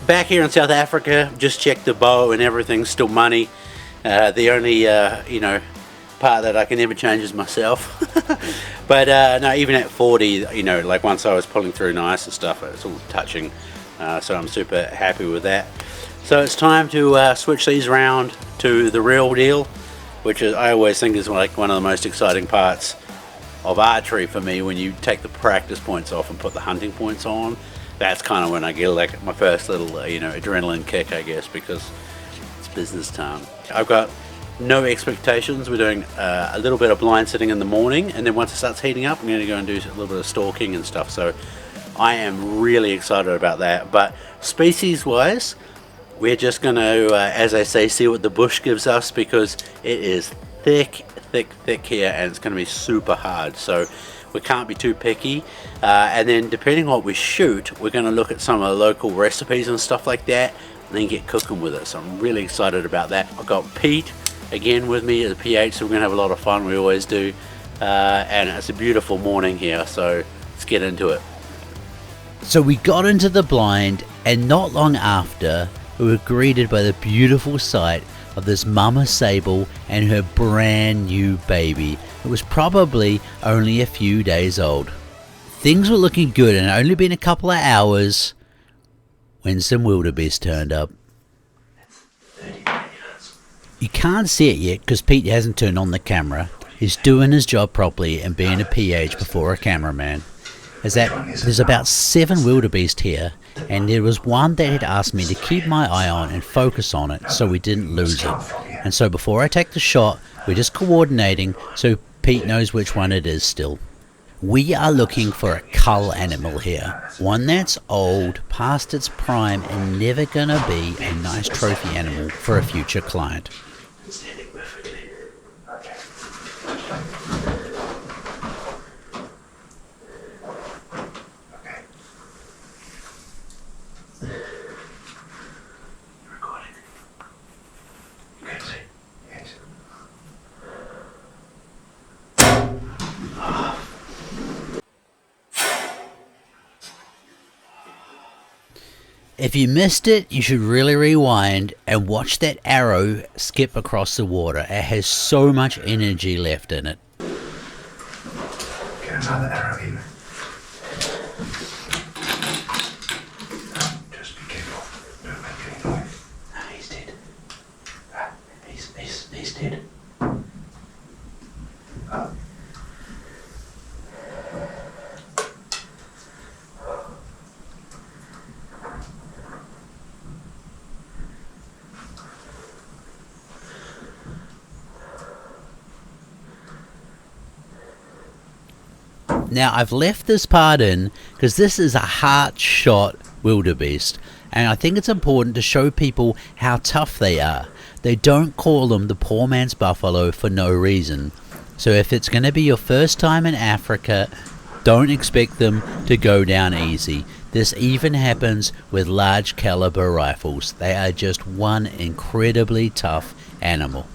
Back here in South Africa, just checked the bow and everything's still money. The only, part that I can never change is myself. But no, even at 40, like once I was pulling through nice and stuff, it's all touching. So I'm super happy with that. So it's time to switch these around to the real deal, which is, I always think is like one of the most exciting parts of archery for me, when you take the practice points off and put the hunting points on. That's kind of when I get like my first little adrenaline kick, I guess, because it's business time. I've got no expectations. We're doing a little bit of blind sitting in the morning, and then once it starts heating up, I'm going to go and do a little bit of stalking and stuff. So I am really excited about that. But species wise, we're just going to, as I say, see what the bush gives us, because it is thick here, and it's going to be super hard. So we can't be too picky, and then depending on what we shoot, we're going to look at some of the local recipes and stuff like that, and then get cooking with it. So I'm really excited about that. I've got Pete again with me at the PH, so we're going to have a lot of fun. We always do, and it's a beautiful morning here, so let's get into it. So we got into the blind, and not long after, we were greeted by the beautiful sight of this mama sable and her brand new baby. It was probably only a few days old. Things were looking good, and it had only been a couple of hours when some wildebeest turned up. You can't see it yet because Pete hasn't turned on the camera. He's doing his job properly and being a PH before a cameraman. There's about 7 wildebeest here, and there was one that had asked me to keep my eye on and focus on it so we didn't lose it. And so before I take the shot, we're just coordinating so Pete knows which one it is still. We are looking for a cull animal here, one that's old, past its prime, and never gonna be a nice trophy animal for a future client. If you missed it, you should really rewind and watch that arrow skip across the water. It has so much energy left in it. Get another arrow in. Just be careful. Don't make any noise. Ah, he's dead. He's dead. Oh. Now I've left this part in because this is a heart shot wildebeest, and I think it's important to show people how tough they are. They don't call them the poor man's buffalo for no reason. So if it's going to be your first time in Africa, don't expect them to go down easy. This even happens with large caliber rifles. They are just one incredibly tough animal.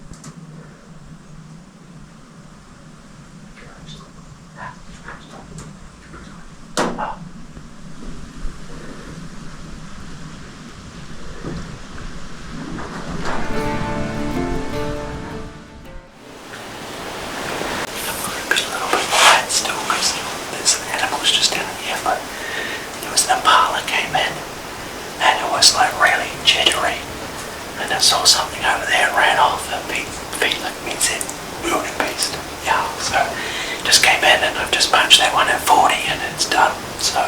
I saw something over there and ran off, and Pete looked at me and said, wildebeest. Yeah, so just came in and I've just punched that one at 40 and it's done. So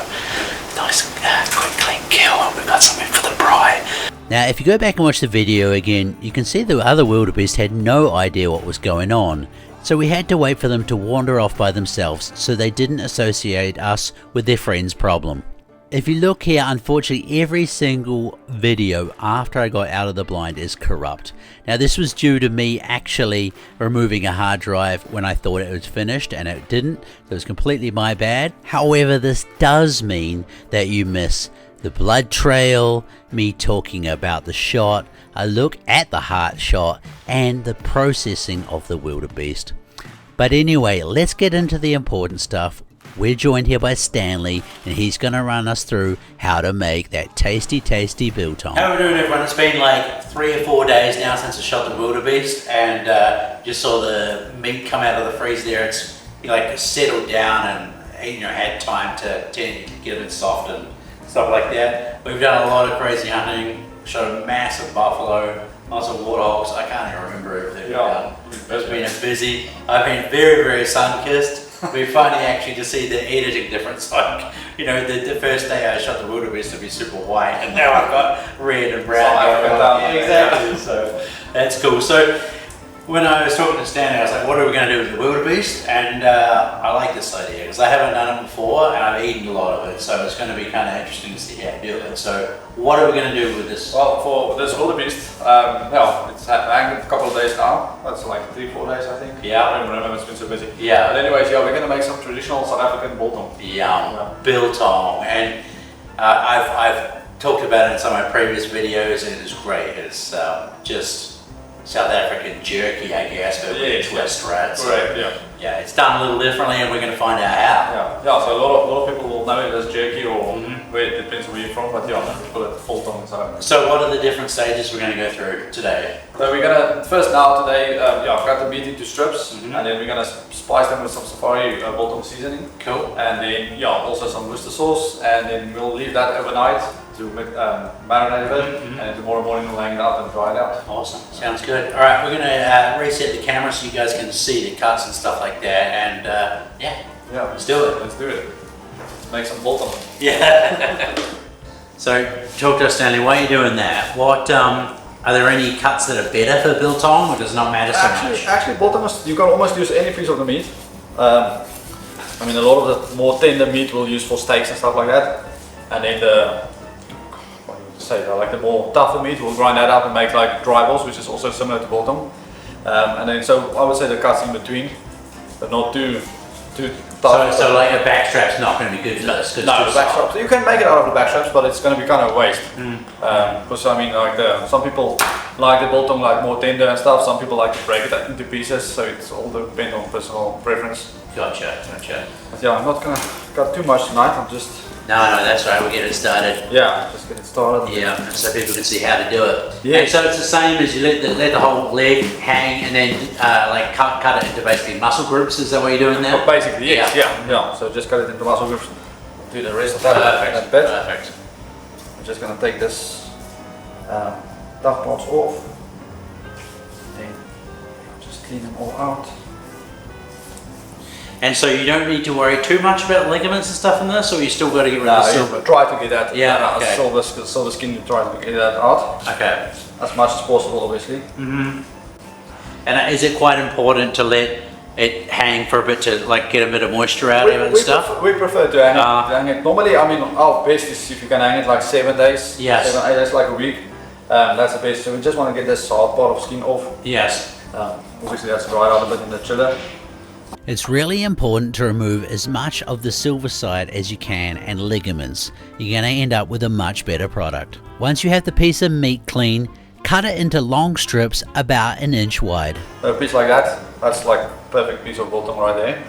nice, quick, clean kill, and we've got something for the bride. Now if you go back and watch the video again, you can see the other wildebeest had no idea what was going on. So we had to wait for them to wander off by themselves so they didn't associate us with their friend's problem. If you look here, unfortunately every single video after I got out of the blind is corrupt. Now this was due to me actually removing a hard drive when I thought it was finished, and it didn't. It was completely my bad. However, this does mean that you miss the blood trail, me talking about the shot, a look at the heart shot, and the processing of the wildebeest. But anyway, let's get into the important stuff. We're joined here by Stanley, and he's going to run us through how to make that tasty, tasty biltong. How are we doing, everyone? It's been like 3 or 4 days now since I shot the wildebeest, and just saw the meat come out of the freezer there. It's like settled down and had time to get a bit soft and stuff like that. We've done a lot of crazy hunting. Shot a massive buffalo, lots of warthogs. I can't even remember everything we've done. It's been busy. I've been very, very sun-kissed. We're funny actually to see the editing difference. Like, the first day I shot the wildebeest to be super white, and now I've got red and brown. Yeah, exactly. So that's cool. So when I was talking to Stanley, I was like, what are we going to do with the wildebeest? And I like this idea because I haven't done it before and I've eaten a lot of it. So it's going to be kind of interesting to see how to do it. So what are we going to do with this? Well, for this wildebeest, it's hanging a couple of days now. That's like 3-4 days, I think. Yeah. I don't remember, it's been so busy. Yeah. But anyways, we're going to make some traditional South African biltong. Yeah, biltong. And I've talked about it in some of my previous videos, and it's great. It's just South African jerky, I guess, but with a twist, right? So, Correct, yeah, it's done a little differently, and we're going to find out how. Yeah, so a lot of people will know it as jerky, or it depends where you're from, but we call it biltong. So what are the different stages we're going to go through today? So we're going to, first now today, I've got the meat into strips, and then we're going to spice them with some safari biltong seasoning. Cool. And then, also some Worcester sauce, and then we'll leave that overnight to marinate a bit, and tomorrow morning we'll hang it up and dry it out. Awesome, sounds good. All right, we're going to reset the camera so you guys can see the cuts and stuff like that, and let's do it. Let's do it. Let's make some biltong. Yeah. So, talk to us, Stanley. Why are you doing that? What are there any cuts that are better for biltong, or does it not matter so much? Actually, biltong you can almost use any piece of the meat. A lot of the more tender meat we'll use for steaks and stuff like that, and then the more tougher meat we'll grind that up and make like dry balls, which is also similar to biltong. And then so I would say the cuts in between, but not too tough. So like a backstrap's not going to be good for this? No, the backstraps, you can make it out of the backstraps, but it's going to be kind of a waste. Because some people like the biltong like more tender and stuff, some people like to break it into pieces, so it's all depends on personal preference. Gotcha. But I'm not going to cut too much tonight, I'm just... No, that's right, we'll get it started. Yeah, just get it started. Yeah, so people can see how to do it. Yeah. And so it's the same as you let the whole leg hang and then cut it into basically muscle groups, is that what you're doing now? Basically, yes, yeah. So just cut it into muscle groups. Do the rest of that bit. Perfect. I'm just going to take this tough parts off. Then just clean them all out. And so you don't need to worry too much about ligaments and stuff in this, or you still got to get rid of the silver? Try to get that. Yeah, okay. Silver skin, try to get that out. Okay. As much as possible, obviously. And is it quite important to let it hang for a bit to get a bit of moisture out of it and stuff? We prefer to hang it. Normally, our best is if you can hang it like 7 days. Yes. 7, 8 days, like a week. That's the best. So we just want to get this hard part of skin off. Yes. Obviously, that's dried out a bit in the chiller. It's really important to remove as much of the silver side as you can and ligaments. You're going to end up with a much better product. Once you have the piece of meat clean, cut it into long strips about 1 inch wide. A piece like that, that's like a perfect piece of biltong right there.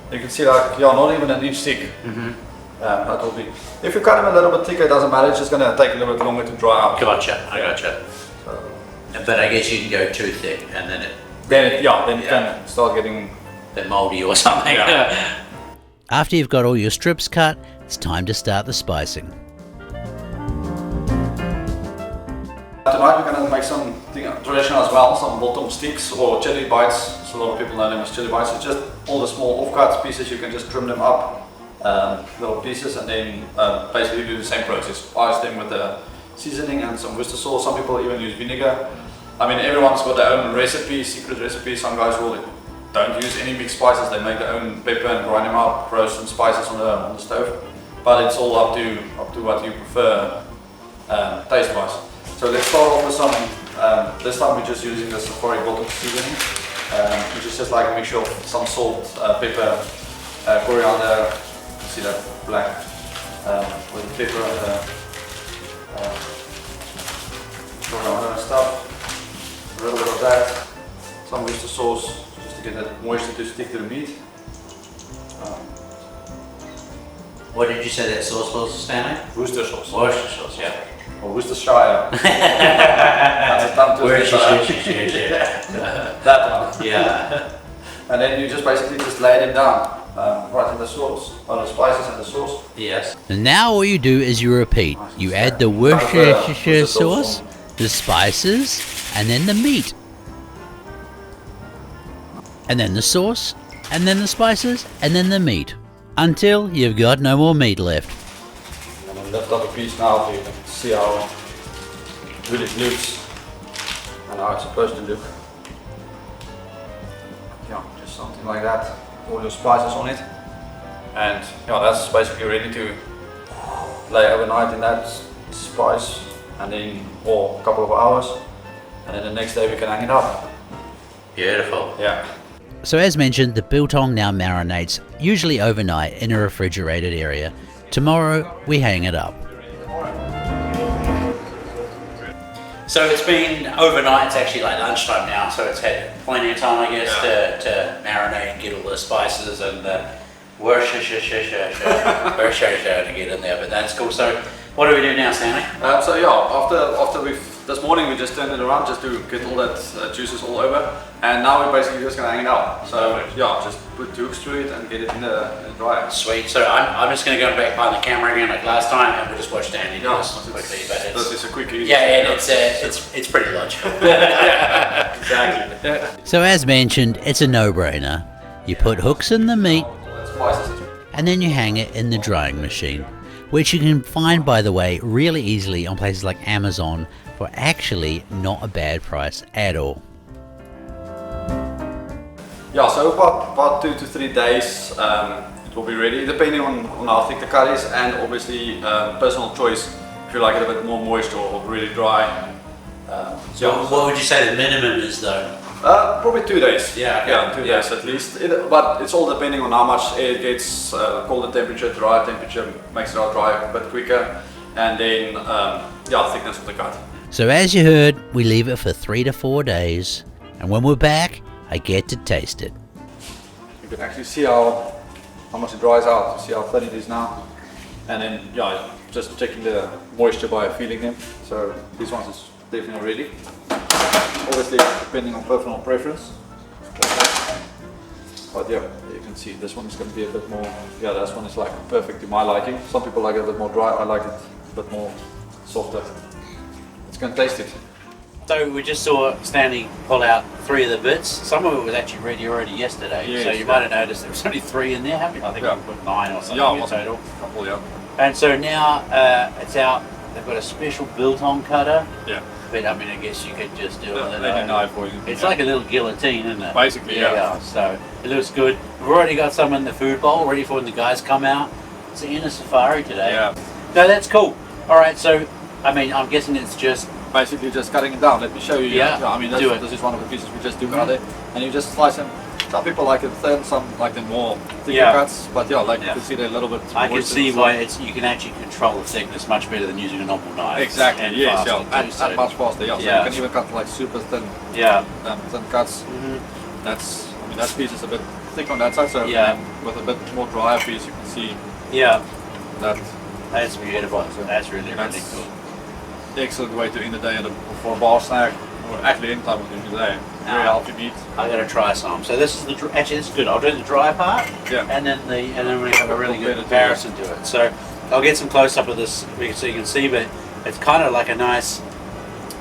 You can see not even 1 inch thick. That will be. If you cut them a little bit thicker, it doesn't matter, it's just going to take a little bit longer to dry out. Gotcha, I gotcha. But I guess you can go too thick and then it... You can start getting... bit moldy or something. Yeah. After you've got all your strips cut, it's time to start the spicing. Tonight we're going to make something traditional as well, some biltong sticks or chili bites. So a lot of people know them as chili bites. It's just all the small off-cut pieces, you can just trim them up, little pieces, and then basically do the same process. Spice them with the seasoning and some Worcester sauce. Some people even use vinegar. Everyone's got their own recipe, secret recipe. Some guys don't use any mixed spices, they make their own pepper and grind them up, roast some spices on the stove. But it's all up to what you prefer taste wise. So let's start off with some, this time we're just using the safari biltong seasoning, which is just like a mixture of some salt, pepper, coriander, you see that black, with the pepper and the coriander and stuff, a little bit of that, some Worcester sauce, get that moisture to stick to the meat. What did you say that sauce was, Stanley? Worcester sauce. Worcester sauce, yeah. Or Worcestershire. That's a tongue twister. That one. Yeah. And then you just basically just lay them down right in the sauce, or the spices and the sauce. Yes. And now all you do is you repeat. You add the Worcestershire sauce, the spices, and then the meat. And then the sauce, and then the spices, and then the meat. Until you've got no more meat left. I'm going to lift up a piece now so you can see how good it looks and how it's supposed to look. Yeah, just something like that. All your spices on it. And yeah, that's basically ready to lay overnight in that spice, and then or a couple of hours, and then the next day we can hang it up. Beautiful. Yeah. So as mentioned, the biltong now marinates, usually overnight in a refrigerated area. Tomorrow we hang it up. So it's been overnight, it's actually like lunchtime now, so it's had plenty of time, I guess, to marinate and get all the spices and the Worcestershire to get in there, but that's cool. So what do we do now, Stanley? So yeah, after this morning we just turned it around just to get all that juices all over, and now we're basically just gonna hang it out. So yeah, just put 2 hooks through it and get it in the dryer. Sweet. So I'm just going to go back behind the camera again like last time, and we'll just watch Danny do this quickly. But it's a quick easy. Yeah, and it's pretty logical. Exactly. Yeah. So as mentioned, it's a no-brainer. You put hooks in the meat, and then you hang it in the drying machine, which you can find, by the way, really easily on places like Amazon for actually not a bad price at all. Yeah, so about 2 to 3 days it will be ready, depending on how thick the cut is, and obviously personal choice if you like it a bit more moist or really dry. So what would you say the minimum is though? Probably 2 days. Yeah, okay. Yeah, 2 days at least. But it's all depending on how much air it gets, colder temperature, drier temperature makes it out dry a bit quicker, and then thickness of the cut. So as you heard, we leave it for 3 to 4 days, and when we're back, I get to taste it. You can actually see how much it dries out. You see how thin it is now, and then just checking the moisture by feeling them. So this one is definitely ready. Obviously, depending on personal preference. But yeah, you can see this one is going to be a bit more. Yeah, this one is like perfect to my liking. Some people like it a bit more dry. I like it a bit more softer. Let's go and taste it. So we just saw Stanley pull out 3 of the bits. Some of it was actually ready already yesterday. Yes, so you might have noticed there was only 3 in there, haven't you? I think we put 9 or something in total. Couple, yeah. And so now it's out. They've got a special biltong cutter. Yeah. But I mean, I guess you could just do it. Any knife or anything. It's like a little guillotine, isn't it? Basically, yeah. So it looks good. We've already got some in the food bowl, ready for when the guys come out. It's in a safari today. Yeah. No, that's cool. All right, so I mean, I'm guessing it's just basically just cutting it down. Let me show you. Yeah. I mean, this is one of the pieces we just do out there, and you just slice them. Some people like it thin, some like the more thicker cuts, but you can see they're a little bit. I can see why you can actually control the thickness much better than using a normal knife. Exactly. And Yes. faster And much faster. Yeah. So you can even cut like super thin. Yeah. Thin cuts. That's. I mean, that piece is a bit thick on that side. So with a bit more drier piece, you can see. Yeah. That's beautiful. That's really cool. Excellent way to end the day for a bar snack, or actually any time of the day. Very healthy meat. I'm gonna try some. So this is this is good. I'll do the dry part. Yeah. And then we have a really good comparison to it. So I'll get some close up of this so you can see, but it's kind of like a nice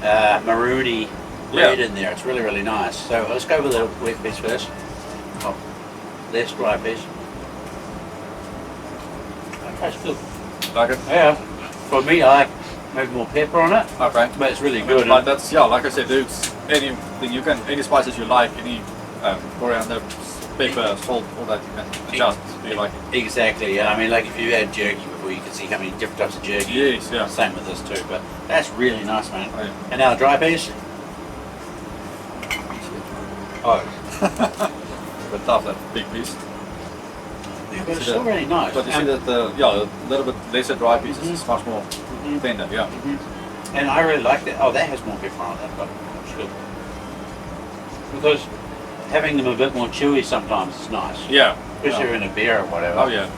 maroony red in there. It's really, really nice. So let's go with the wet piece first. Oh, less dry piece. That tastes good. Like it? Yeah. For me, I like maybe more pepper on it. Okay. But it's really good. But that's like I said, it's anything you can, any spices you like, any coriander, pepper, salt, all that you can adjust. You like it. Exactly. Yeah. I mean, like if you had jerky before, you can see how many different types of jerky. Yes. Yeah. Same with this too. But that's really nice, man. Oh, yeah. And now the dry piece. Oh. But tough, that big piece. Yeah, but it's still really nice. But you see that a little bit lesser dry pieces is much more tender, And I really like that. Oh, that has more pepper on it, but it's good. Because having them a bit more chewy sometimes is nice. Yeah. Especially in a beer or whatever. Oh yeah.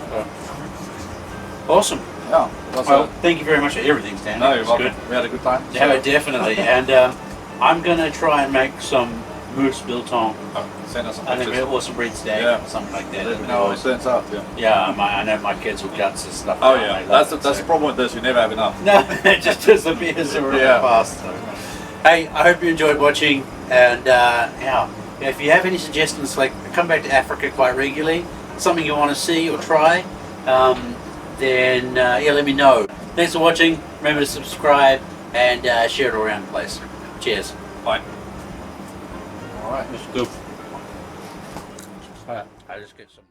Awesome. Yeah. That's Well, thank you very much for everything, Stan. no, It you're was welcome. good. We had a good time. Yeah, definitely. And I'm gonna try and make some moose biltong. Send us some I think pictures. or some breed steak, Yeah. something like that. Let me know how it turns out. Yeah. Yeah, I know my kids will guts and stuff. Oh like yeah, that. They love that's it, the so. problem with this. You never have enough. No, it just disappears really Yeah. fast. So. Hey, I hope you enjoyed watching, and yeah, if you have any suggestions, like come back to Africa quite regularly, something you want to see or try, then yeah, let me know. Thanks for watching. Remember to subscribe and share it around the place. Cheers. Bye. All right. That's good. I just get some.